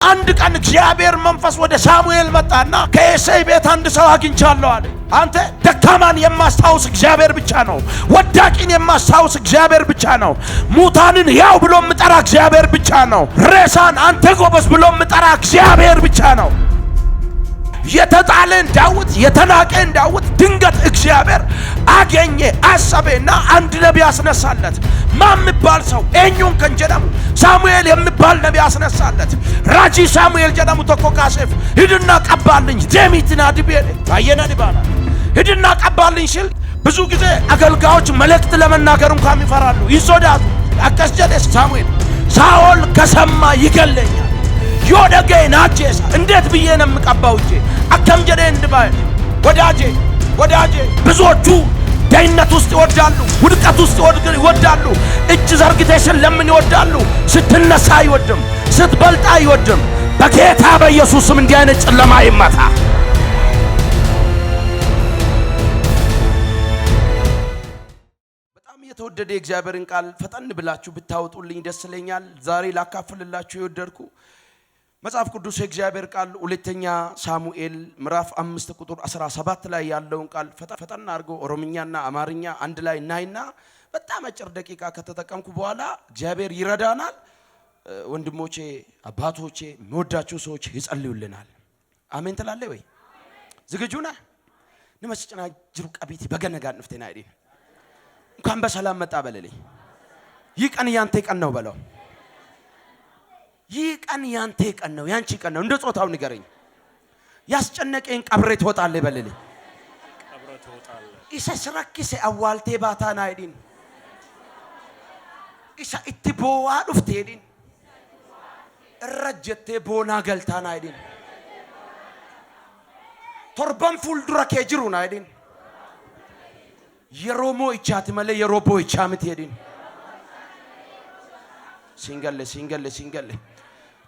አንድ ቀን እግዚአብሔር መንፈስ ወደ ሳሙኤል መጣና ከእሴይ ቤት አንድ ሰው አግኝቻለሁ አለ። አንተ ደካማን የማስታውስ እግዚአብሔር ብቻ ነው። ወዳቂን የማስታውስ እግዚአብሔር ብቻ ነው። ሙታንን ያው ብሎ ምጠራ እግዚአብሔር ብቻ ነው። ሬሳን አንተ ጎበዝ ብሎ ምጠራ እግዚአብሔር ብቻ ነው። የተጣለን ዳዊት የተናቀን ዳዊት ድንገት እግዚአብሔር አገኘ አሰበና አንድ ነቢይ አስነሳለት። ማን የሚባል ሰው ኤኙን ከንጀደሙ ሳሙኤል የሚባል ነቢይ አስነሳለት። ራጂ ሳሙኤል ጀደሙ ተኮ ካሴፍ ሂድና ቀባልኝ ዴሚትና ዲቤ አየና ዲባና ሂድና ቀባልኝ ሲል ብዙ ጊዜ አገልጋዮች መልእክት ለመናገር እንኳን ይፈራሉ፣ ይሶዳሉ። አከስጀደ ሳሙኤል ሳኦል ከሰማ ይገለኛል ዮደገ ናጄሳ እንዴት ብዬ ነው የምቀባው እንጂ አከም ጀደ እንድባይ ወዳጄ ብዙዎቹ ደህንነት ውስጥ ይወዳሉ፣ ውድቀት ውስጥ ይወዳሉ። እጅ ዘርግተሽን ለምን ይወዳሉ? ስትነሳ አይወድም፣ ስትበልጣ አይወድም። በጌታ በኢየሱስም እንዲህ አይነት ጨለማ ይመታ። በጣም የተወደደ የእግዚአብሔርን ቃል ፈጠን ብላችሁ ብታወጡልኝ ደስ ይለኛል። ዛሬ ላካፍልላችሁ የወደድኩ መጽሐፍ ቅዱስ የእግዚአብሔር ቃል ሁለተኛ ሳሙኤል ምዕራፍ 5 ቁጥር 17 ላይ ያለውን ቃል ፈጠን አድርጎ ኦሮምኛና አማርኛ አንድ ላይ እናይና በጣም አጭር ደቂቃ ከተጠቀምኩ በኋላ እግዚአብሔር ይረዳናል። ወንድሞቼ አባቶቼ የሚወዳችሁ ሰዎች ይጸልዩልናል። አሜን ትላለህ ወይ? ዝግጁ ነህ? ንመስጭና ጅሩ ቀቢቲ በገነጋ ንፍቴና አይዲ እንኳን በሰላም መጣ በለልኝ። ይህ ቀን ያንተ ቀን ነው በለው። ይህ ቀን ያንተ ቀን ነው፣ ያንቺ ቀን ነው። እንደ ጾታው ንገረኝ። ያስጨነቀኝ ቀብሬ ትወጣለህ በልልኝ። ቀብሬ ትወጣለህ። ኢሰስራኪስ አዋልቴ ባታና አይዲን ኢሳ ኢትቦዋ ዱፍቴዲን እረጀቴ ቦና ገልታና አይዲን ቶርባን ፉልዱራ ከጅሩና አይዲን የሮሞ ኢቻት መለ የሮቦ ኢቻምት ሄዲን ሲንገለ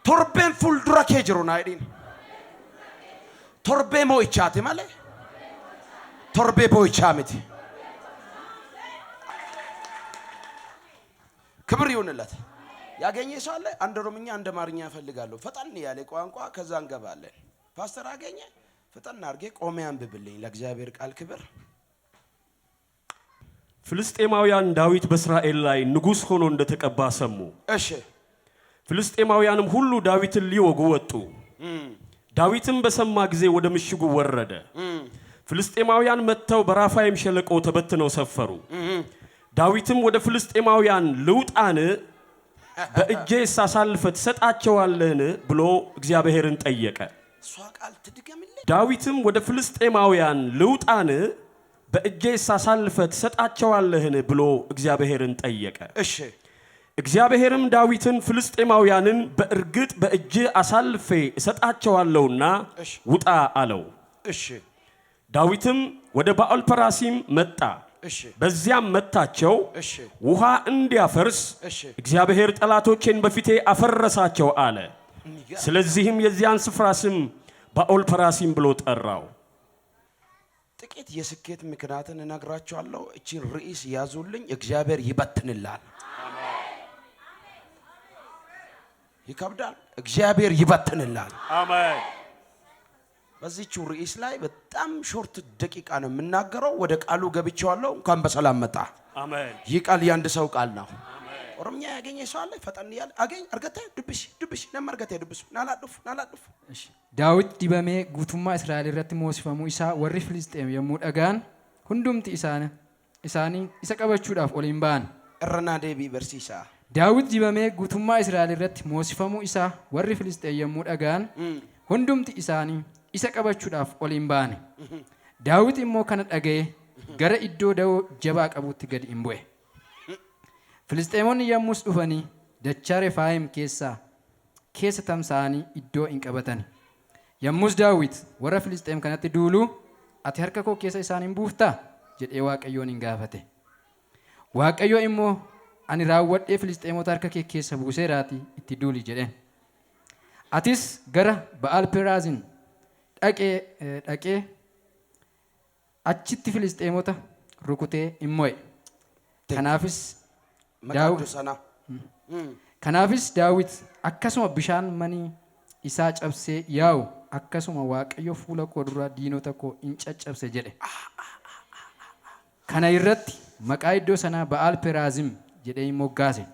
ቶርቤን ፉልዱራ ከጅሩና አይዲን ቶርቤ ሞ ኢቻት መለ ቶርቤ ቦ ኢቻምት ክብር ይሁንለት። ያገኘ ሰው አለ? አንድ ኦሮምኛ አንድ አማርኛ እፈልጋለሁ ፈጠን ያለ ቋንቋ ከዛ እንገባለን። ፓስተር አገኘ? ፈጠን አድርጌ ቆሜ አንብብልኝ ለእግዚአብሔር ቃል ክብር። ፍልስጤማውያን ዳዊት በእስራኤል ላይ ንጉስ ሆኖ እንደተቀባ ሰሙ። እሺ። ፍልስጤማውያንም ሁሉ ዳዊትን ሊወጉ ወጡ። ዳዊትም በሰማ ጊዜ ወደ ምሽጉ ወረደ። ፍልስጤማውያን መጥተው በራፋይም ሸለቆ ተበትነው ሰፈሩ። ዳዊትም ወደ ፍልስጤማውያን ልውጣን በእጄ ሳሳልፈት ሰጣቸዋለህን ብሎ እግዚአብሔርን ጠየቀ። ዳዊትም ወደ ፍልስጤማውያን ልውጣን በእጄ ሳሳልፈት ሰጣቸዋለህን ብሎ እግዚአብሔርን ጠየቀ። እሺ። እግዚአብሔርም ዳዊትን ፍልስጤማውያንን በእርግጥ በእጄ አሳልፌ እሰጣቸዋለሁና ውጣ አለው። እሺ። ዳዊትም ወደ ባኦል ፐራሲም መጣ። በዚያም መታቸው፣ ውሃ እንዲያፈርስ እግዚአብሔር ጠላቶቼን በፊቴ አፈረሳቸው አለ። ስለዚህም የዚያን ስፍራ ስም ባኦል ፐራሲም ብሎ ጠራው። ጥቂት የስኬት ምክንያትን እነግራችኋለሁ። እቺን ርዕስ ያዙልኝ። እግዚአብሔር ይበትንላል። ይከብዳል። እግዚአብሔር ይበትንላል። አሜን። በዚህች ርዕስ ላይ በጣም ሾርት ደቂቃ ነው የምናገረው። ወደ ቃሉ ገብቻለሁ። እንኳን በሰላም መጣ። አሜን። ይህ ቃል ያንድ ሰው ቃል ነው። ኦሮምኛ ያገኘ ሰው አለ? ፈጠን ያለ አገኝ አርገተ ድብሽ ነመርገተ ድብሱ ናላዱፍ እሺ። ዳዊት ዲበሜ ጉቱማ እስራኤል ረቲ ሞስፈሙ ኢሳ ወሪ ፍልስጤም የሙደጋን ሁንዱምቲ ኢሳኒ ኢሳ ቀበቹዳፍ ኦሊምባን እረና ዴቢ በርሲሳ ዳዊት ዲበሜ ጉቱማ እስራኤል ረቲ ሞስፈሙ ኢሳ ወሪ ፍልስጤም የሙደጋን ሁንዱምቲ ኢሳኒ isa qabachuudhaaf oliin baane. Daawit immoo kana dhaga'ee gara iddoo da'oo jabaa qabuutti gad hin bu'e. Filisxeemonni yommus dhufanii dachaa Refaayim keessa tamsa'anii iddoo hin qabatan. Yommus Daawit warra Filisxeem kanatti duuluu ati harka koo keessa isaan hin buuftaa jedhee Waaqayyoon hin gaafate. Waaqayyo immoo ani raawwadhee Filisxeemota harka kee keessa buuseeraatii itti duuli jedheen. Atis gara Ba'aal Peraazin dhaqee achitti Filisxeemota rukutee hin mo'e. Kanaafis Daawit akkasuma bishaan manii isaa cabsee yaa'u akkasuma waaqayyo fuula koo dura diinota koo in caccabse jedhe. Kana irratti maqaa iddoo sanaa Ba'aal Peraazim jedhee moggaase.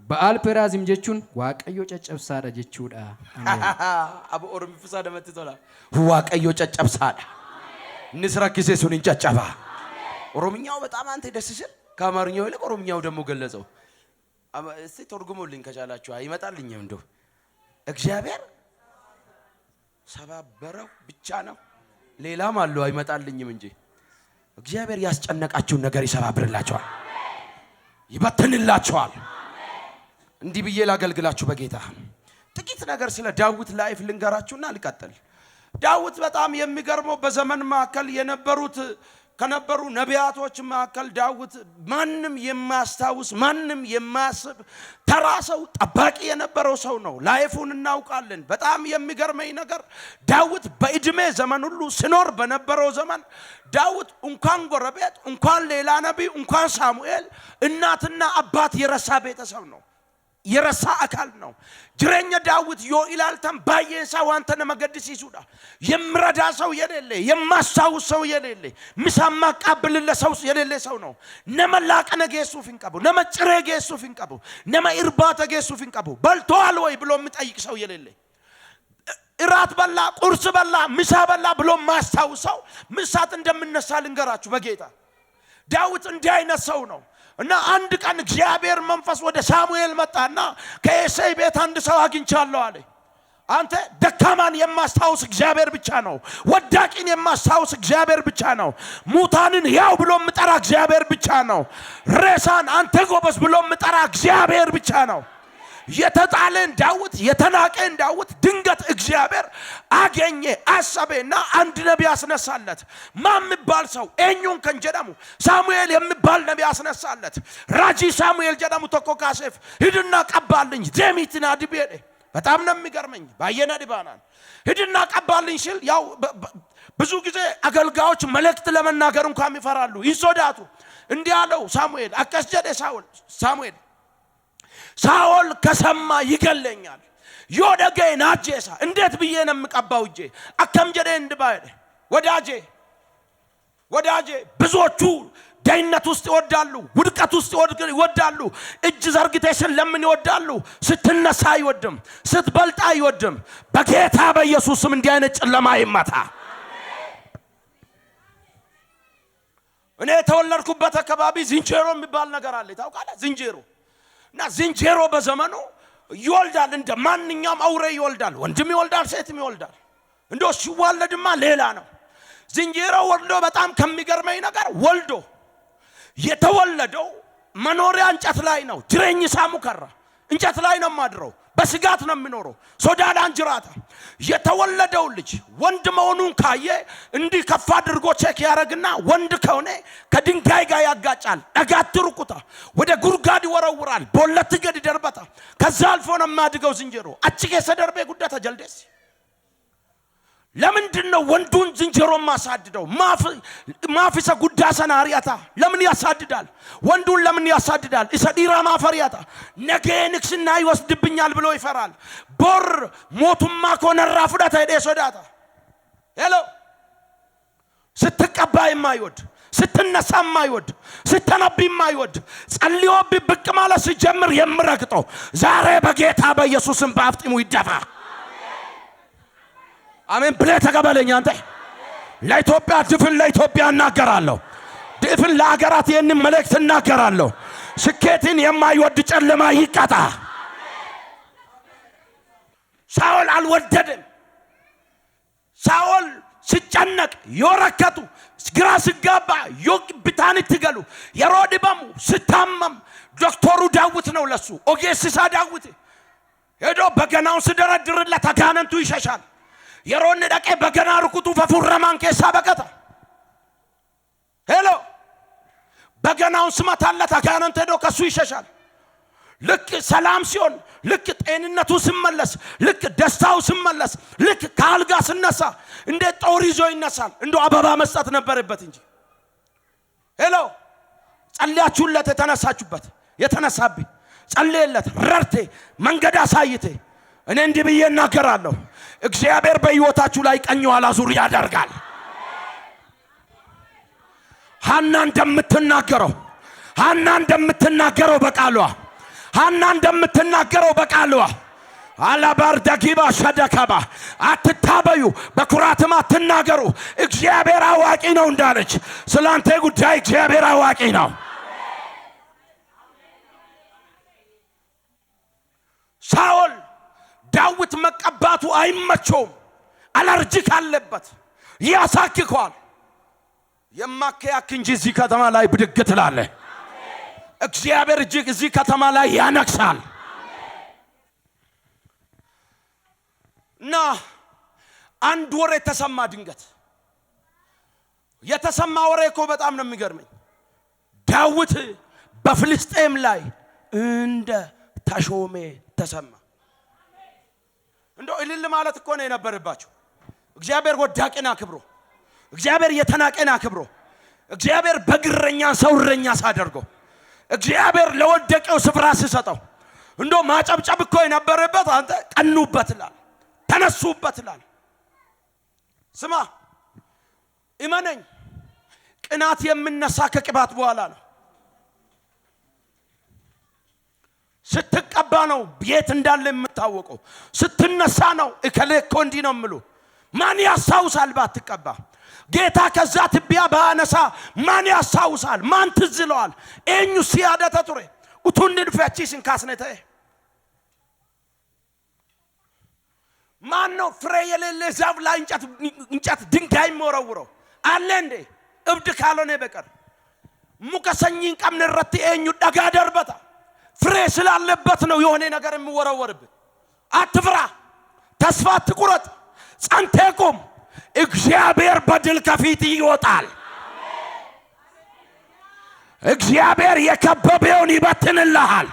Ba'aal Peraazim jechuun waaqayyo caccabsaadha jechuudha. Abu Oromifsaa damatti tola. waaqayyo caccabsaadha. Innis rakkisee sun hin caccaba. ኦሮምኛው በጣም አንተ ደስ ሲል ከአማርኛው ይልቅ ኦሮምኛው ደግሞ ገለጸው። እስቲ ተርጉሙልኝ ከቻላችሁ አይመጣልኝም እንደው እግዚአብሔር ሰባበረው ብቻ ነው ሌላም አለው አይመጣልኝም እንጂ እግዚአብሔር ያስጨነቃችሁን ነገር ይሰባብርላችኋል ይበትንላችኋል። እንዲህ ብዬ ላገልግላችሁ በጌታ ጥቂት ነገር ስለ ዳዊት ላይፍ ልንገራችሁና ልቀጥል። ዳዊት በጣም የሚገርመው በዘመን ማከል የነበሩት ከነበሩ ነቢያቶች ማከል ዳዊት ማንንም የማያስታውስ ማንንም የማያስብ ተራሰው ጠባቂ የነበረው ሰው ነው። ላይፉን እናውቃለን። በጣም የሚገርመኝ ነገር ዳዊት በእድሜ ዘመን ሁሉ ሲኖር በነበረው ዘመን ዳዊት እንኳን ጎረቤት እንኳን ሌላ ነብይ እንኳን ሳሙኤል እናትና አባት የረሳ ቤተሰብ ነው። የረሳ አካል ነው። ጅሬኛ ዳዊት ዮ ኢላልተን ባየሳ ዋንተነ መገድስ ይሱዳ የምረዳ ሰው የሌለ የማሳውስ ሰው የሌለ ምሳማ ቀብልለ ሰው የሌለ ሰው ነው። ነመላቀ ነገሱ ፍንቀቡ ነመጭሬ ገሱ ፍንቀቡ ነመ ኢርባተ ገሱ ፍንቀቡ በልቷል ወይ ብሎ የሚጠይቅ ሰው የሌለ እራት በላ ቁርስ በላ ምሳ በላ ብሎ ማስተውሰው ምሳት እንደምነሳ ልንገራችሁ በጌታ ዳዊት እንዲህ አይነት ሰው ነው። እና አንድ ቀን እግዚአብሔር መንፈስ ወደ ሳሙኤል መጣና ከኤሴይ ቤት አንድ ሰው አግኝቻለሁ አለ። አንተ ደካማን የማስታውስ እግዚአብሔር ብቻ ነው። ወዳቂን የማስታውስ እግዚአብሔር ብቻ ነው። ሙታንን ያው ብሎ ምጠራ እግዚአብሔር ብቻ ነው። ሬሳን አንተ ጎበዝ ብሎ ምጠራ እግዚአብሔር ብቻ ነው። የተጣለን ዳዊት የተናቀን ዳዊት ድንገት እግዚአብሔር አገኘ አሰበና አንድ ነብይ አስነሳለት። ማን የሚባል ሰው ኤኙን ከንጀደሙ ሳሙኤል የሚባል ነብይ አስነሳለት። ራጂ ሳሙኤል ጀደሙ ተኮካሴፍ ሂድና ቀባልኝ ዜሚትና ዲቤደ በጣም ነው የሚገርመኝ ባየና ዲባናን ሂድና ቀባልኝ ሲል ያው ብዙ ጊዜ አገልጋዮች መልእክት ለመናገር እንኳን ይፈራሉ ይሶዳቱ እንዲህ አለው ሳሙኤል አቀስጀደ ሳሙኤል ሳኦል ከሰማ ይገለኛል ዮደገይ ናጄሳ እንዴት ብዬ ነው የምቀባው እጄ አከም ጀደ እንድባይደ ወዳጄ ብዙዎቹ ዳይነት ውስጥ ይወዳሉ ውድቀት ውስጥ ይወዳሉ እጅ ዘርግተሽን ለምን ይወዳሉ ስትነሳ አይወድም ስትበልጣ አይወድም በጌታ በኢየሱስም እንዲህ አይነት ጨለማ ይመታ እኔ ተወለድኩበት አካባቢ ዝንጀሮ የሚባል ነገር አለ ታውቃለህ ዝንጀሮ እና ዝንጀሮ በዘመኑ ይወልዳል እንደ ማንኛውም አውሬ ይወልዳል ወንድም ይወልዳል ሴትም ይወልዳል እንደው ሲወለድማ ሌላ ነው ዝንጀሮ ወልዶ በጣም ከሚገርመኝ ነገር ወልዶ የተወለደው መኖሪያ እንጨት ላይ ነው ጅሬኝ ሳሙ ከራ እንጨት ላይ ነው ማድረው በስጋት ነው የሚኖረው ሶዳዳን ጅራታ የተወለደው ልጅ ወንድ መሆኑን ካየ እንዲህ ከፍ አድርጎ ቼክ ያረግና ወንድ ከሆነ ከድንጋይ ጋር ያጋጫል አጋትሩቁታ ወደ ጉርጋድ ይወረውራል ቦለት ገድ ደርበታ ከዛ አልፎ ነው ማድገው ዝንጀሮ አጭቄ ሰደርቤ ጉዳታ ጀልደስ ለምንድነው ወንዱን ዝንጀሮ ማሳድደው ማፊሰ ጉዳሰና አሪያታ ለምን ያሳድዳል ወንዱን ለምን ያሳድዳል ኢሰዲራ ማፈሪያታ ነገ ንክስና ይወስድብኛል ብሎ ይፈራል ቦር ሞቱማ ኮነራ ፍዳታ ሄደሶዳታ ሄሎ ስትቀባ የማይወድ ስትነሳ የማይወድ ስትነብ የማይወድ ጸልዮ ቢብቅ ማለት ሲጀምር የምረግጠው ዛሬ በጌታ በኢየሱስም በአፍጢሙ ይደፋ አሜን ብለ ተቀበለኝ አንተ ለኢትዮጵያ ድፍን ለኢትዮጵያ እናገራለሁ ድፍን ለሀገራት የንን መልእክት እናገራለሁ ስኬትን የማይወድ ጨለማ ይቀጣ ሳኦል አልወደደም ሳኦል ሲጨነቅ ይወረከቱ ግራ ሲጋባ ይብታን ትገሉ የሮድባሙ ስታመም ዶክተሩ ዳዊት ነው ለሱ ኦጌስሳ ዳዊት ሄዶ በገናውን ሲደረድርለት አጋንንቱ ይሸሻል የሮን ደቀ በገና ርኩቱ ፈፉረማን ከሳ በቀታ ሄሎ በገናውን ስማታለት አጋንንት ሄዶ ከሱ ይሸሻል ልክ ሰላም ሲሆን ልክ ጤንነቱ ሲመለስ ልክ ደስታው ሲመለስ ልክ ካልጋ ሲነሳ እንደ ጦር ይዞ ይነሳል እንደ አበባ መስጠት ነበርበት እንጂ ሄሎ ጸልያችሁለት የተነሳችሁበት የተነሳብኝ ጸልየለት ረርቴ መንገድ አሳይቴ እኔ እንዲህ ብዬ እናገራለሁ እግዚአብሔር በሕይወታችሁ ላይ ቀኝ ኋላ ዙር ያደርጋል ሐና እንደምትናገረው በቃሏ አላባር ዳጊባ ሸደከባ አትታበዩ በኩራትም አትናገሩ እግዚአብሔር አዋቂ ነው እንዳለች ስላንተ ጉዳይ እግዚአብሔር አዋቂ ነው ሳኦል ዳዊት መቀባቱ አይመቸውም አለርጂክ አለበት ያሳክከዋል የማከያክ እንጂ እዚህ ከተማ ላይ ብድግ ትላለህ እግዚአብሔር እጅግ እዚህ ከተማ ላይ ያነክሳል ና አንድ ወሬ ተሰማ ድንገት የተሰማ ወሬ እኮ በጣም ነው የሚገርመኝ ዳዊት በፍልስጤም ላይ እንደ ተሾመ ተሰማ እንደው እልል ማለት እኮ ነው የነበረባቸው እግዚአብሔር ወዳቂና ክብሮ እግዚአብሔር የተናቀና ክብሮ እግዚአብሔር በግረኛ ሰውረኛ ሳደርጎ እግዚአብሔር ለወደቀው ስፍራ ሲሰጠው እንደው ማጨብጨብ እኮ የነበረበት አንተ ቀኑበትላል ተነሱበትላል ስማ ኢማነኝ ቅናት የምነሳ ከቅባት በኋላ ነው ስትቀባ ነው ቤት እንዳለ የምታወቀው ስትነሳ ነው እከሌ እኮ እንዲህ ነው ምሉ ማን ያሳውሳል ባትቀባ ጌታ ከዛ ትቢያ ባነሳ ማን ያሳውሳል ማን ትዝለዋል እኙ ሲያደተ ቱሬ ኡቱንድ ፈቺስን ካስነተ ማን ነው ፍሬ የሌለ ዛፍ ላይ እንጨት ድንጋይ መወረውረው አለ እንዴ እብድ ካልሆነ በቀር ሙከሰኝን ቀምን ረቲ እኙ ደጋ ደርበታ ፍሬ ስላለበት ነው የሆነ ነገር የሚወረወርበት አትፍራ ተስፋ አትቁረጥ ጸንተህ ቁም እግዚአብሔር በድል ከፊት ይወጣል እግዚአብሔር የከበበውን ይበትንልሃል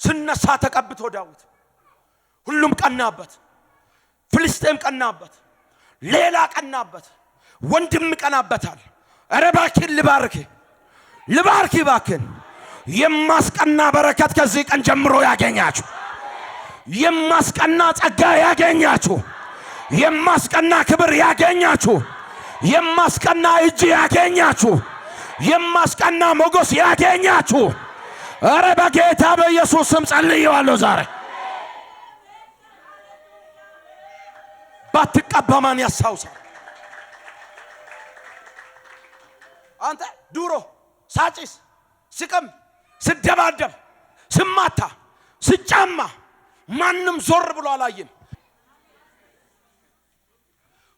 ስነሳ ተቀብቶ ዳዊት ሁሉም ቀናበት ፍልስጤም ቀናበት ሌላ ቀናበት ወንድም ቀናበታል አረባኪን ልባርክ ባክን የማስቀና በረከት ከዚህ ቀን ጀምሮ ያገኛችሁ የማስቀና ጸጋ ያገኛችሁ የማስቀና ክብር ያገኛችሁ የማስቀና እጅ ያገኛችሁ የማስቀና ሞገስ ያገኛችሁ አረ በጌታ በኢየሱስ ስም ጸልየዋለሁ ዛሬ ባትቀባ ማን ያሳውሳል አንተ ዱሮ ሳጭስ ስቀም ስደባደብ ስማታ ስጫማ ማንም ዞር ብሎ አላየም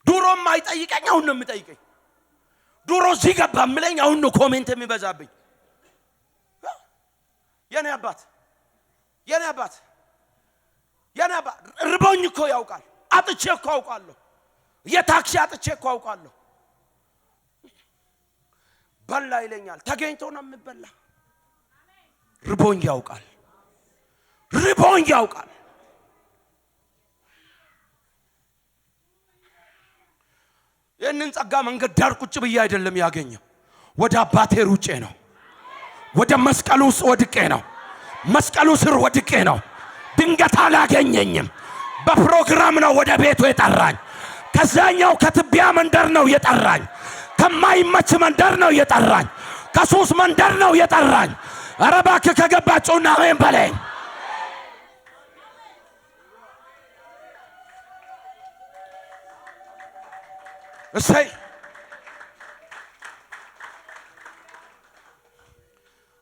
ዱሮም አይጠይቀኝ አሁን ነው የሚጠይቀኝ ዱሮ ሲገባ ምለኝ አሁን ነው ኮሜንት የሚበዛብኝ የኔ አባት ርቦኝ እኮ ያውቃል አጥቼ እኮ አውቃለሁ የታክሲ አጥቼ እኮ አውቃለሁ በላ ይለኛል ተገኝቶ ነው የሚበላ ርቦኝ ያውቃል የነን ጸጋ መንገድ ዳር ቁጭ ብዬ አይደለም ያገኘው ወደ አባቴ ሩጬ ነው ወደ መስቀሉ ወድቄ ነው መስቀሉ ስር ወድቄ ነው ድንገት አላገኘኝም በፕሮግራም ነው ወደ ቤቱ የጠራኝ ከዛኛው ከትቢያ መንደር ነው የጠራኝ ከማይመች መንደር ነው የጠራኝ ከሱስ መንደር ነው የጠራኝ ኧረ እባክህ ከገባችሁና አሜን በለኝ እሰይ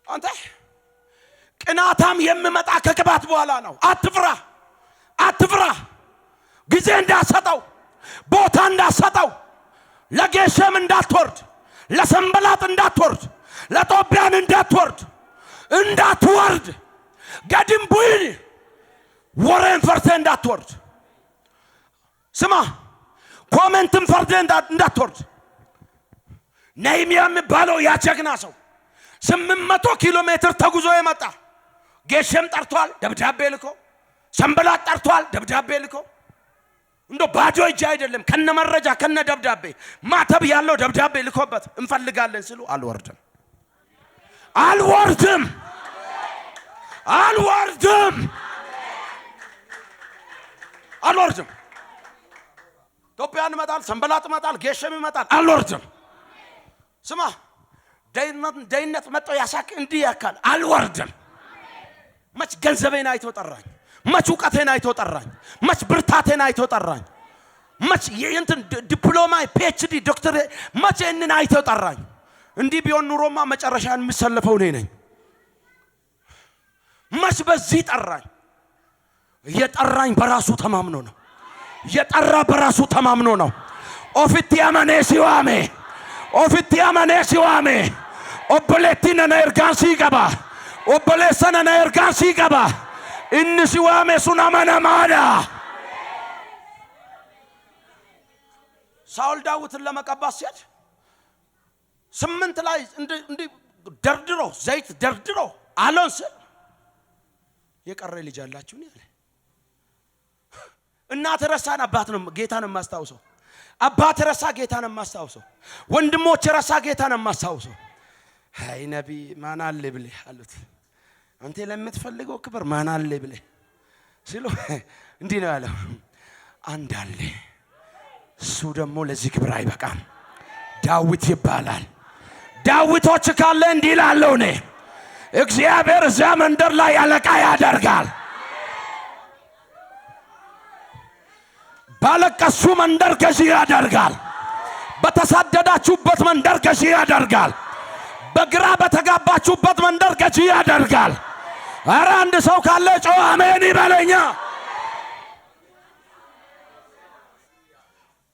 አንተ ቅናታም የሚመጣ ከቅባት በኋላ ነው አትፍራ ጊዜ እንዳሰጠው ቦታ እንዳሰጠው ለጌሸም እንዳትወርድ ለሰንበላጥ እንዳትወርድ ለጦቢያን እንዳትወርድ ገድምቡይን ወሬን ፈርተ እንዳትወርድ ስማ ኮሜንትን ፈርተ እንዳትወርድ ነህምያ የሚባለው ያጀግና ሰው 800 ኪሎ ሜትር ተጉዞ የመጣ ጌሸም ጠርቷል ደብዳቤ ልኮ ሰንበላጥ ጠርቷል ደብዳቤ ልኮ እንዶ ባዶ እጅ አይደለም ከነ መረጃ ከነ ደብዳቤ ማተብ ያለው ደብዳቤ ልኮበት እንፈልጋለን ሲሉ አልወርድም አልወርድም አልወርድም አልወርድም ኢትዮጵያን መጣል ሰንበላጥ መጣል ጌሸም ይመጣል አልወርድም ስማ ደይነት መጣው ያሳክ እንዲህ ያካል አልወርድም መች ገንዘቤን አይቶ ጠራኝ መች ዕውቀቴን አይቶ ጠራኝ መች ብርታቴን አይቶ ጠራኝ መች የእንትን ዲፕሎማ ፒኤችዲ ዶክተር መች እነን አይቶ ጠራኝ እንዲህ ቢሆን ኑሮማ መጨረሻን የምሰለፈው ነኝ መች በዚህ ጠራኝ የጠራኝ በራሱ ተማምኖ ነው የጠራ በራሱ ተማምኖ ነው ኦፊቲያማኔ ሲዋሜ ኦቦሌቲና ነርጋንሲ ገባ ኦቦሌሰና ነርጋንሲ ገባ እንሲዋሜ ሱናማና ማዳ ሳውል ዳዊትን ለመቀባት ሲል 8 ላይ እንዲ ደርድሮ ዘይት ደርድሮ አሎንስ የቀረ ልጅ አላችሁ ነው ያለ እናት ረሳን አባት ነው ጌታን ማስታውሰው አባት ረሳ ጌታን ማስታውሰው ወንድሞች ረሳ ጌታን ማስታውሰው አይ ነቢ ማን አለ ብለህ አሉት አንተ ለምትፈልገው ክብር ማን አለ ብለህ ሲሉ እንዲህ ነው ያለው አንድ አለ እሱ ደግሞ ለዚህ ክብር አይበቃም ዳዊት ይባላል ዳዊቶች ካለ እንዲህ ይላለው ነው እግዚአብሔር እዛ መንደር ላይ አለቃ ያደርጋል ባለቀሱ መንደር ገዢ ያደርጋል በተሳደዳችሁበት መንደር ገዢ ያደርጋል በግራ በተጋባችሁበት መንደር ገዢ ያደርጋል ኧረ አንድ ሰው ካለ ጮህ አሜን ይበለኛ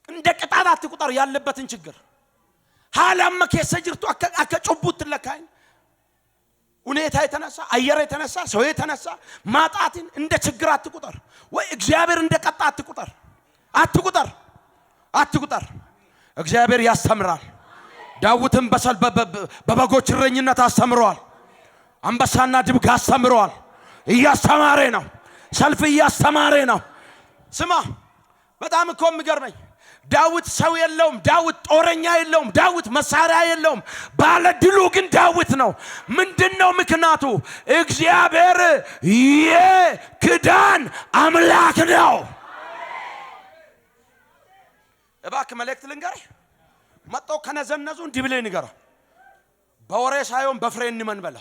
እንደ ቅጣት አትቁጠር ያለበትን ችግር ሐላም ከሰጅርቱ አከጮቡት ለካይ ሁኔታ የተነሳ አየር የተነሳ ሰው የተነሳ ማጣትን እንደ ችግር አትቁጠር ወይ እግዚአብሔር እንደ ቀጣ አትቁጠር እግዚአብሔር ያስተምራል ዳዊትን በበጎች እረኝነት አስተምሯል አንበሳና ድብ አስተምሯል እያስተማረ ነው ሰልፍ እያስተማረ ነው ስማ በጣም እኮ የሚገርመኝ ዳዊት ሰው የለውም ዳዊት ጦረኛ የለውም ዳዊት መሳሪያ የለውም ባለ ድሉ ግን ዳዊት ነው ምንድነው ምክንያቱ እግዚአብሔር የክዳን አምላክ ነው እባክ መልእክት ልንገርህ መጥቶ ከነዘነዙ እንዲህ ብለህ ንገረው በወሬ ሳይሆን በፍሬ እንመንበላ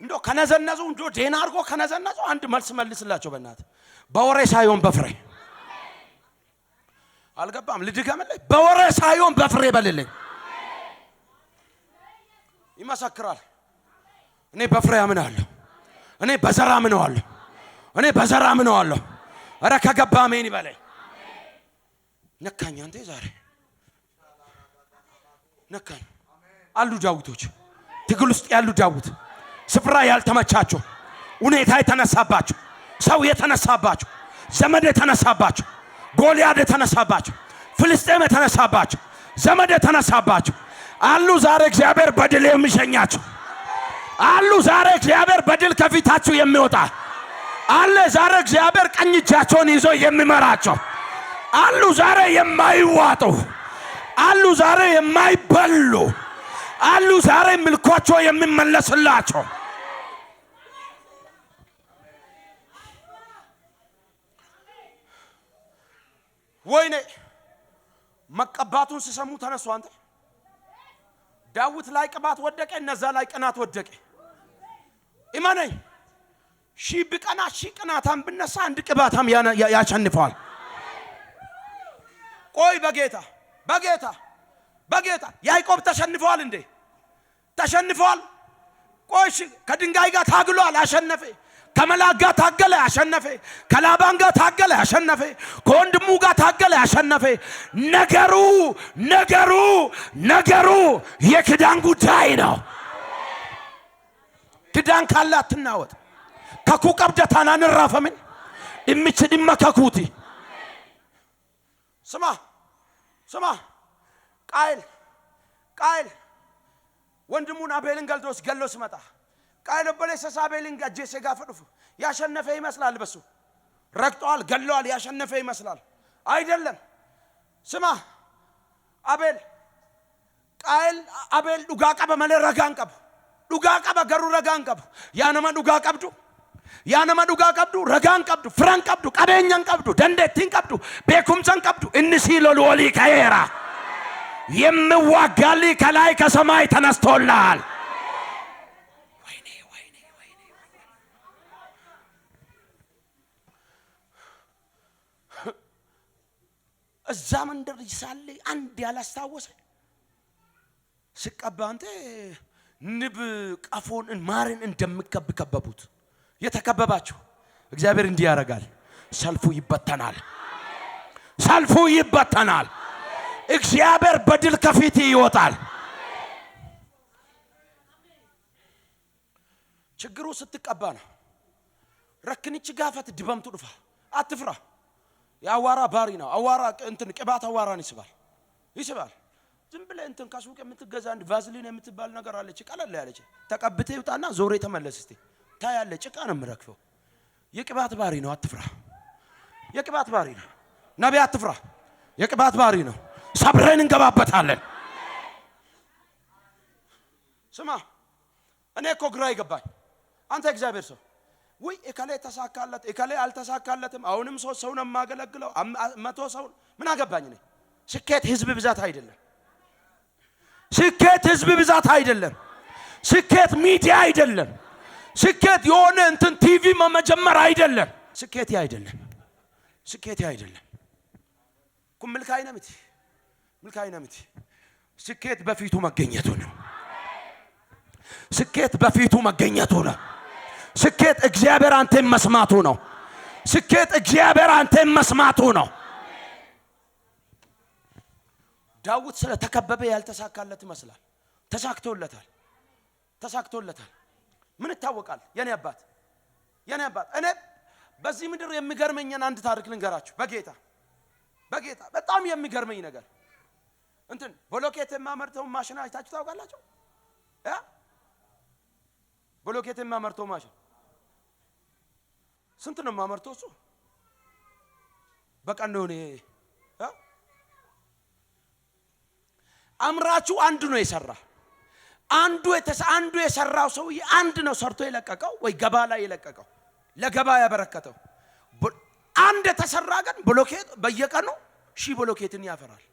እንዶ ከነዘነዙ እንዶ ዴና አርጎ ከነዘነዙ አንድ መልስ መልስላቸው በእናት በወሬ ሳይሆን በፍሬ አልገባም ልድገምልህ በወሬ ሳይሆን በፍሬ በልልኝ ይመሰክራል እኔ በፍሬ አምናለሁ እኔ በዘራ አምናለሁ አረ ከገባ አሜን ይበለኝ ነካኝ አንተ ዛሬ ነካኝ አሉ ዳዊቶች ትግል ውስጥ ያሉ ዳዊት ስፍራ ያልተመቻቸው ሁኔታ የተነሳባቸው ሰው የተነሳባቸው ዘመድ የተነሳባቸው ጎልያድ የተነሳባቸው ፍልስጤም የተነሳባቸው ዘመድ የተነሳባቸው አሉ ዛሬ እግዚአብሔር በድል የሚሸኛቸው አሉ ዛሬ እግዚአብሔር በድል ከፊታችሁ የሚወጣ አለ ዛሬ እግዚአብሔር ቀኝ እጃቸውን ይዞ የሚመራቸው አሉ ዛሬ የማይዋጡ አሉ ዛሬ የማይበሉ አሉ ዛሬ ምልኳቸው የሚመለስላቸው ወይኔ መቀባቱን ሲሰሙ ተነሱ አንተ ዳዊት ላይ ቅባት ወደቀ እነዛ ላይ ቅናት ወደቀ ኢማነኝ ሺ ብቀና ሺ ቅናታም ብነሳ አንድ ቅባታም ያሸንፋል ቆይ በጌታ ያዕቆብ ተሸንፈዋል እንዴ ተሸንፈዋል ቆይ ከድንጋይ ጋር ታግሏል አሸነፈ ከመላክ ጋር ታገለ አሸነፈ ከላባን ጋር ታገለ አሸነፈ ከወንድሙ ጋር ታገለ አሸነፈ ነገሩ የክዳን ጉዳይ ነው ክዳን ካለ አትናወጥ ከኩቀብደታና ንራፈምን እምችድመከኩቲ ስማ ቃይል ወንድሙን አቤልን ገሎ ሲመጣ ቃይል በለሰ አቤልን ጋጀ ሰጋ ፈጥፉ ያሸነፈ ይመስላል በሱ ረግጠዋል፣ ገለዋል፣ ያሸነፈ ይመስላል። አይደለም። ስማ አቤል ቃየል አቤል ዱጋ ቀበ መለ ረጋን ቀቡ ዱጋ ቀበ ገሩ ረጋን ቀቡ ያነማ ዱጋ ቀብዱ ያነማ ዱጋ ቀብዱ ረጋን ቀብዱ ፍራን ቀብዱ ቀበኛን ቀብዱ ደንደቲን ቀብዱ ቤኩምሰን ቀብዱ እንሲ ሎሎሊ ከየራ የምዋጋሊ ከላይ ከሰማይ ተነስቶልሃል። ወይኔ ወይኔ ወይኔ እዛ መንደር ይሳለ አንድ ያላስታወሰ ሲቀባ አንተ ንብ ቀፎን ማርን እንደምከበቡት የተከበባችሁ እግዚአብሔር እንዲህ ያደርጋል። ሰልፉ ይበተናል። ሰልፉ ይበተናል። እግዚአብሔር በድል ከፊት ይወጣል። ችግሩ ስትቀባ ነው። ረክንች ጋፈት ድበምቱ ዱፋ አትፍራ። ያዋራ ባሪ ነው። አዋራ እንትን ቅባት አዋራን ይስባል ይስባል። ዝም ብለህ እንትን ካሱቅ የምትገዛ አንድ ቫዝሊን የምትባል ነገር አለች፣ ቀለል ያለች ተቀብተ ይውጣና ዞሬ ተመለስ እስቲ ታያለ። ጭቃ ነው የምረክፈው። የቅባት ባሪ ነው። አትፍራ። የቅባት ባሪ ነው። ነብይ አትፍራ። የቅባት ባሪ ነው። ሰብረን እንገባበታለን። ስማ እኔ እኮ ግራ ይገባኝ። አንተ እግዚአብሔር ሰው ወይ እከሌ ተሳካለት እከሌ አልተሳካለትም። አሁንም ሰው ነው የማገለግለው 100 ሰው ምን አገባኝ ነኝ። ስኬት ህዝብ ብዛት አይደለም። ስኬት ህዝብ ብዛት አይደለም። ስኬት ሚዲያ አይደለም። ስኬት የሆነ እንትን ቲቪ መጀመር አይደለም። ስኬት አይደለም። ስኬት አይደለም። ኩምልካይ ነምቲ ምልካይ ነምቲ ስኬት በፊቱ መገኘቱ ነው። ስኬት በፊቱ መገኘቱ ነው። ስኬት እግዚአብሔር አንተን መስማቱ ነው። ስኬት እግዚአብሔር አንተን መስማቱ ነው። ዳዊት ስለተከበበ ያልተሳካለት ይመስላል። ተሳክቶለታል። ተሳክቶለታል። ምን ይታወቃል? የኔ አባት እኔ በዚህ ምድር የሚገርመኝን አንድ ታሪክ ልንገራችሁ። በጌታ በጣም የሚገርመኝ ነገር እንትን ብሎኬት የማመርተው ማሽን አይታችሁ ታውቃላችሁ? ብሎኬት የማመርተው ማሽን ስንት ነው የማመርተው? እሱ በቀን ነው እኔ አምራቹ አንድ ነው የሰራ አንዱ የሰራው ሰውዬ አንድ ነው ሰርቶ የለቀቀው ወይ ገባ ላይ የለቀቀው ለገባ ያበረከተው። አንድ የተሰራ ግን ብሎኬት በየቀኑ 1000 ብሎኬትን ያፈራል።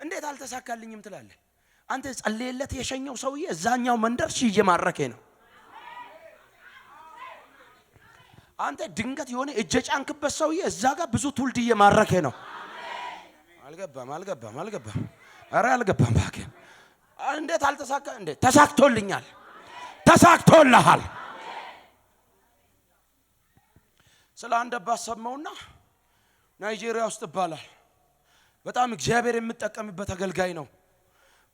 እንዴት አልተሳካልኝም ትላለህ? አንተ ጸልየለት የሸኘው ሰውዬ እዛኛው መንደር 1000 እየማረከ ነው። አንተ ድንገት የሆነ እጀ ጫንክበት ሰውዬ እዛ ጋር ብዙ ትውልድ እየማረከ ነው። አልገባም። አረ አልገባም። ባከ እንዴት አልተሳካ? እንዴት ተሳክቶልኛል። ተሳክቶልሃል። ስለ አንድ አባት ሰማውና ናይጄሪያ ውስጥ ይባላል። በጣም እግዚአብሔር የሚጠቀምበት አገልጋይ ነው።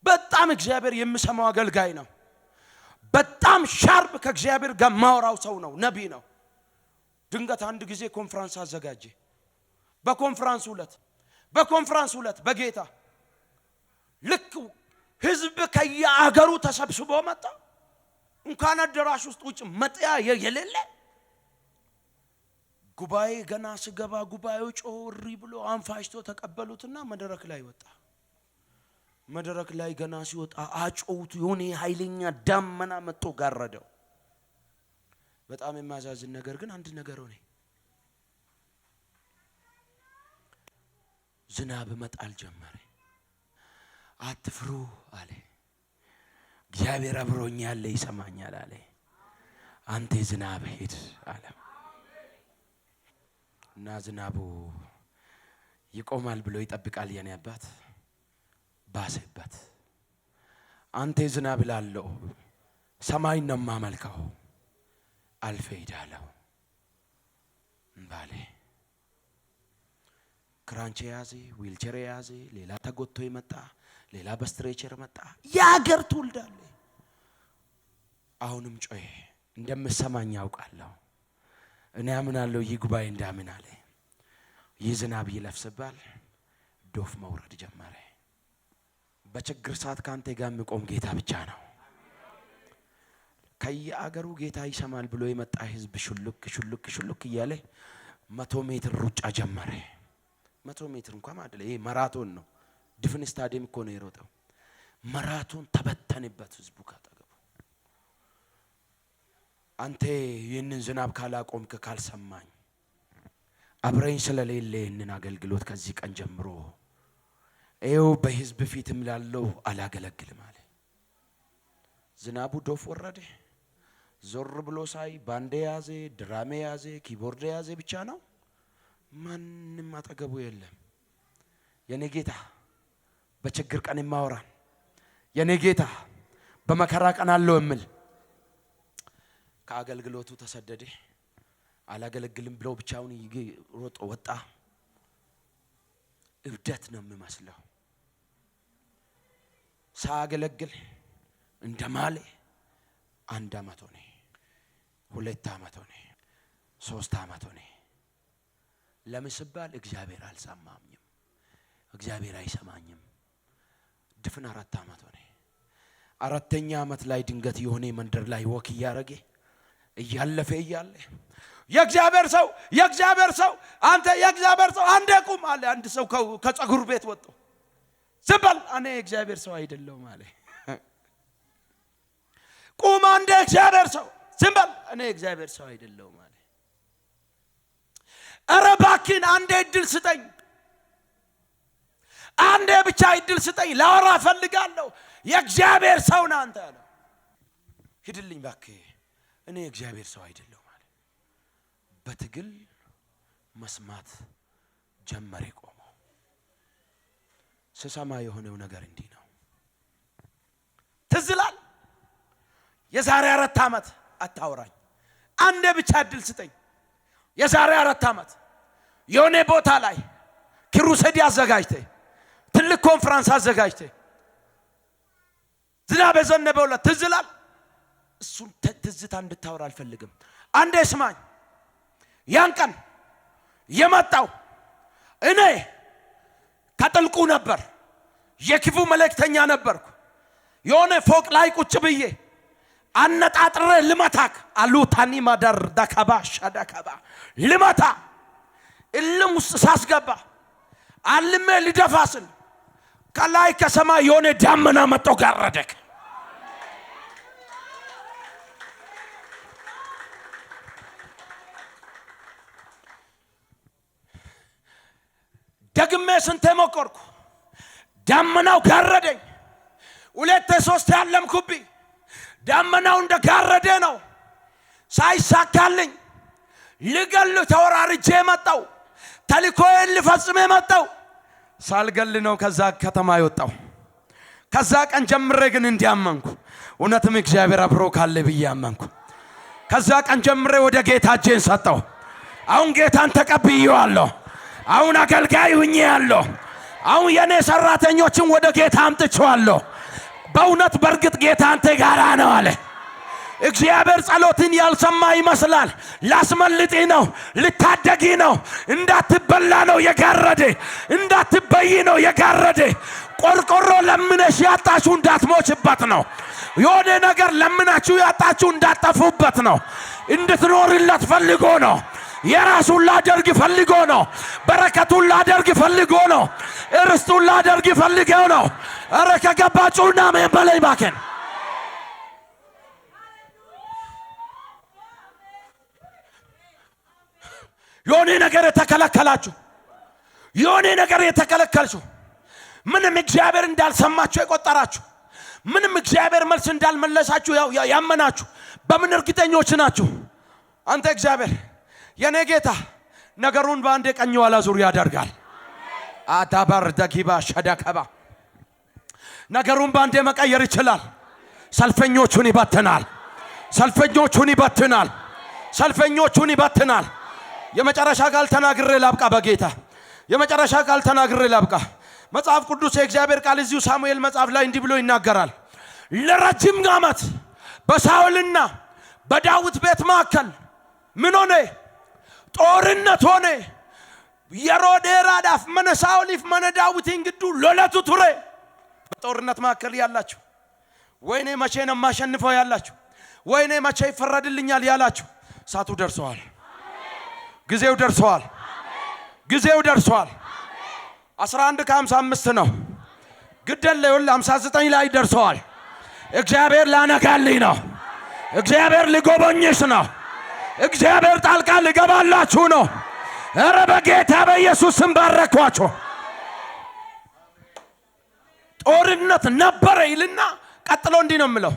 በጣም እግዚአብሔር የሚሰማው አገልጋይ ነው። በጣም ሻርፕ ከእግዚአብሔር ጋር ማወራው ሰው ነው። ነብይ ነው። ድንገት አንድ ጊዜ ኮንፈረንስ አዘጋጀ። በኮንፈረንስ ዕለት በጌታ ልክ ህዝብ ከየአገሩ ተሰብስቦ መጣ። እንኳን አዳራሽ ውስጥ ውጭ መጥያ የሌለ ጉባኤ ገና ሲገባ ጉባኤው ጮሪ ብሎ አንፋሽቶ ተቀበሉትና መድረክ ላይ ወጣ። መድረክ ላይ ገና ሲወጣ አጮውቱ የሆነ ኃይለኛ ዳመና መጥቶ ጋረደው። በጣም የሚያሳዝን ነገር ግን አንድ ነገር ሆነ። ዝናብ መጣል ጀመረ። አትፍሩ አለ። እግዚአብሔር አብሮኛል ይሰማኛል አለ። አንተ ዝናብ ሄድ አለ። እና ዝናቡ ይቆማል ብሎ ይጠብቃል የኔ አባት። ባሰበት። አንተ ዝናብ ላለው ሰማይን ነው ማመልከው አልፈ ሄዳለሁ ባለ ክራንቼ ያዘ፣ ዊልቸር ያዘ፣ ሌላ ተጎቶ ይመጣ፣ ሌላ በስትሬቸር መጣ። ያገር ትውልዳለ። አሁንም ጮይ እንደምሰማኝ ያውቃለሁ። እኔ አምናለሁ ይህ ጉባኤ እንዳምን አለ። ይህ ዝናብ ይለፍስባል። ዶፍ መውረድ ጀመረ። በችግር ሰዓት ካንተ ጋር የሚቆም ጌታ ብቻ ነው። ከየአገሩ ጌታ ይሰማል ብሎ የመጣ ህዝብ ሹልክ እያለ 100 ሜትር ሩጫ ጀመረ። 100 ሜትር እንኳን አይደለ፣ ይሄ ማራቶን ነው። ድፍን ስታዲየም እኮ ነው የሮጠው። ማራቶን ተበተነበት ህዝቡ ካጠገቡ። አንተ ይህንን ዝናብ ካላቆምክ ካልሰማኝ አብረኝ ስለሌለ ይህንን አገልግሎት ከዚህ ቀን ጀምሮ ኤው በህዝብ ፊትም ላለው አላገለግልም አለ። ዝናቡ ዶፍ ወረደ። ዞር ብሎ ሳይ ባንዴ ያዘ፣ ድራሜ ያዘ፣ ኪቦርድ ያዘ ብቻ ነው። ማንም አጠገቡ የለም። የኔ ጌታ በችግር ቀን የማወራን የኔ ጌታ በመከራ ቀን አለው እምል ከአገልግሎቱ ተሰደደ። አላገለግልም ብሎ ብቻውን ሮጦ ወጣ። እብደት ነው የሚመስለው። ሳያገለግል እንደማለ 1 ዓመት ሆነ፣ 2 ዓመት ሆነ፣ 3 ዓመት ሆነ። ለምን ሲባል እግዚአብሔር አልሰማኝም፣ እግዚአብሔር አይሰማኝም። ድፍን 4 ዓመት ሆነ። 4ኛ ዓመት ላይ ድንገት የሆነ መንደር ላይ ወክ እያረገ እያለፈ እያለ የእግዚአብሔር ሰው አንተ የእግዚአብሔር ሰው አንዴ ቁም አለ። አንድ ሰው ከጸጉር ቤት ወጣ። ዝም በል እኔ የእግዚአብሔር ሰው አይደለሁም አለ። ቁም አንዴ እግዚአብሔር ሰው፣ ዝም በል እኔ የእግዚአብሔር ሰው አይደለሁም አለ። ኧረ እባክህን አንዴ እድል ስጠኝ፣ አንዴ ብቻ እድል ስጠኝ፣ ላወራ እፈልጋለሁ። የእግዚአብሔር ሰው ነህ አንተ አለ። ሂድልኝ እባክህ እኔ የእግዚአብሔር ሰው አይደለሁም አለ። በትግል መስማት ጀመረ። ቆሞ ስሰማ የሆነው ነገር እንዲህ ነው። ትዝ ይላል። የዛሬ 4 ዓመት አታውራኝ፣ አንዴ ብቻ እድል ስጠኝ። የዛሬ 4 ዓመት የሆነ ቦታ ላይ ክሩሴድ አዘጋጅተ፣ ትልቅ ኮንፈረንስ አዘጋጅተ፣ ዝናብ የዘነበው ዕለት ትዝ ይላል። እሱን ትዝታ እንድታወራ አልፈልግም። አንዴ ስማኝ። ያን ቀን የመጣው እኔ ከጥልቁ ነበር፣ የክፉ መልእክተኛ ነበርኩ። የሆነ ፎቅ ላይ ቁጭ ብዬ አነጣጥሬ ልመታክ አሉታኒ ማዳር ዳካባ ሻዳካባ ልመታ እልም ውስጥ ሳስገባ አልሜ ልደፋስል ከላይ ከሰማይ የሆነ ዳመና መጥቶ ጋረደክ። ደግሜ ስንቴ ሞከርኩ፣ ዳመናው ጋረደኝ። 2 3 ያለምኩብኝ ዳመናው እንደጋረደ ነው። ሳይሳካልኝ ልገል ተወራርጄ መጣው። ተልኮዬን ልፈጽም መጣው። ሳልገል ነው ከዛ ከተማ የወጣው። ከዛ ቀን ጀምሬ ግን እንዲያመንኩ እውነትም እግዚአብሔር አብሮ ካለ ብዬ አመንኩ። ከዛ ቀን ጀምሬ ወደ ጌታ እጄን ሰጠው። አሁን ጌታን ተቀብዬዋለሁ። አሁን አገልጋይ ሁኜ ያለሁ። አሁን የኔ ሰራተኞችን ወደ ጌታ አምጥቼዋለሁ። በእውነት በርግጥ ጌታ አንተ ጋር ነው አለ። እግዚአብሔር ጸሎትን ያልሰማ ይመስላል። ላስመልጥ ነው፣ ልታደጊ ነው፣ እንዳትበላ ነው የጋረደ፣ እንዳትበይ ነው የጋረደ። ቆርቆሮ ለምነሽ ያጣችሁ እንዳትሞችበት ነው። የሆነ ነገር ለምናችሁ ያጣችሁ እንዳትጠፉበት ነው። እንድትኖርለት ፈልጎ ነው። የራሱን ላደርግ ፈልጎ ነው። በረከቱን ላደርግ ፈልጎ ነው። እርስቱን ላደርግ ፈልገው ነው። አረ ከገባችሁና ምን በላይ ባከን የሆነ ነገር የተከለከላችሁ፣ የሆነ ነገር የተከለከልችሁ፣ ምንም እግዚአብሔር እንዳልሰማችሁ የቆጠራችሁ፣ ምንም እግዚአብሔር መልስ እንዳልመለሳችሁ ያመናችሁ በምን እርግጠኞች ናችሁ? አንተ እግዚአብሔር የኔ ጌታ ነገሩን በአንድ ቀኝ ኋላ ዙር ያደርጋል። አዳባር ደጊባ ሸዳከባ ነገሩን በአንድ መቀየር ይችላል። ሰልፈኞቹን ይበትናል። ሰልፈኞቹን ይበትናል። ሰልፈኞቹን ይበትናል። የመጨረሻ ቃል ተናግሬ ላብቃ። በጌታ የመጨረሻ ቃል ተናግሬ ላብቃ። መጽሐፍ ቅዱስ የእግዚአብሔር ቃል እዚሁ ሳሙኤል መጽሐፍ ላይ እንዲህ ብሎ ይናገራል። ለረጅም ዓመት በሳኦልና በዳዊት ቤት መካከል ምን ሆነ? ጦርነት ሆነ። የሮዴራ ዳፍ መነ ሳኦሊፍ መነ ዳዊት እንግዱ ሎለቱ ቱሬ። በጦርነት መካከል ያላችሁ ወይኔ መቼ ነው ማሸንፈው ያላችሁ፣ ወይኔ መቼ ይፈረድልኛል ያላችሁ፣ ሳቱ ደርሰዋል። ጊዜው ደርሷል። ጊዜው ደርሷል። 11:55 ነው። ግደለ 59 ላይ ደርሷል። እግዚአብሔር ላነጋልኝ ነው። እግዚአብሔር ሊጎበኝሽ ነው። እግዚአብሔር ጣልቃ ሊገባላችሁ ነው። ኧረ በጌታ በኢየሱስ ስም ባረኳችሁ። ጦርነት ነበረ ይልና ቀጥሎ እንዲህ ነው የምለው፣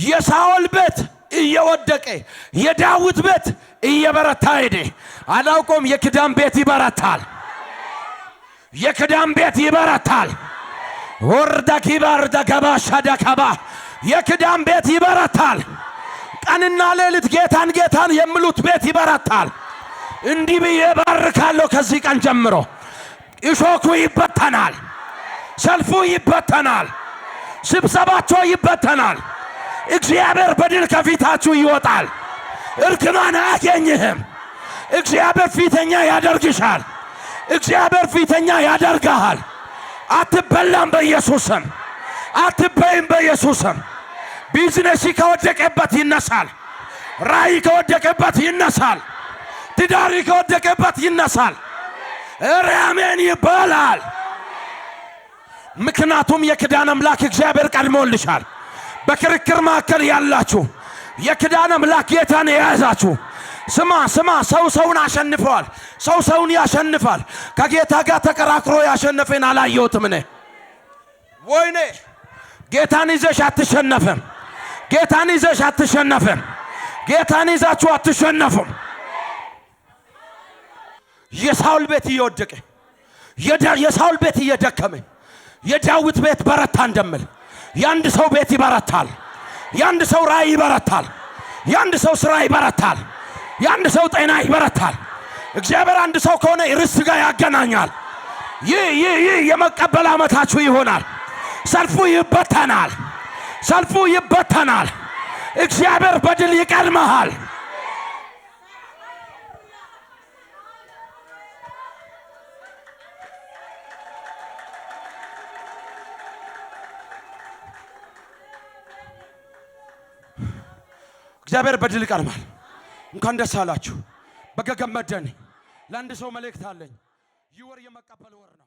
የሳኦል ቤት እየወደቀ የዳዊት ቤት እየበረታ ሄደ። አላውቆም። የኪዳን ቤት ይበረታል። የኪዳን ቤት ይበረታል። ወርዳ ኪባር ደገባ ሻዳካባ የኪዳን ቤት ይበረታል። ቀንና ሌሊት ጌታን ጌታን የሚሉት ቤት ይበረታል። እንዲህ ብዬ ባርካለሁ። ከዚህ ቀን ጀምሮ እሾኩ ይበተናል። ሰልፉ ይበተናል። ስብሰባቸው ይበተናል። እግዚአብሔር በድል ከፊታችሁ ይወጣል። እርግማን አያገኝህም። እግዚአብሔር ፊተኛ ያደርግሻል። እግዚአብሔር ፊተኛ ያደርግሃል። አትበላም በኢየሱስም። አትበይም በኢየሱስም። ቢዝነስ ከወደቀበት ይነሳል። ራእይ ከወደቀበት ይነሳል። ትዳሪ ከወደቀበት ይነሳል። ኧረ አሜን ይባላል። ምክንያቱም የኪዳን አምላክ እግዚአብሔር ቀድሞልሻል። በክርክር መካከል ያላችሁ የኪዳን አምላክ ጌታን የያዛችሁ ስማ ስማ። ሰው ሰውን አሸንፈዋል። ሰው ሰውን ያሸንፋል። ከጌታ ጋር ተከራክሮ ያሸነፈን አላየሁትም እኔ። ወይኔ ጌታን ይዘሽ አትሸነፍም። ጌታን ይዘሽ አትሸነፍም። ጌታን ይዛችሁ አትሸነፉም። የሳኦል ቤት እየወደቀ የሳኦል ቤት እየደከመ የዳዊት ቤት በረታ እንደምል የአንድ ሰው ቤት ይበረታል። የአንድ ሰው ራእይ ይበረታል። የአንድ ሰው ስራ ይበረታል። የአንድ ሰው ጤና ይበረታል። እግዚአብሔር አንድ ሰው ከሆነ ርስት ጋር ያገናኛል። ይህ የመቀበል ዓመታችሁ ይሆናል። ሰልፉ ይበተናል። ሰልፉ ይበተናል። እግዚአብሔር በድል ይቀድመሃል። እግዚአብሔር በድል ይቀድማል። እንኳን ደስ አላችሁ። በገገመደን ለአንድ ሰው መልእክት አለኝ። ይህ ወር የመቀበል ወር ነው።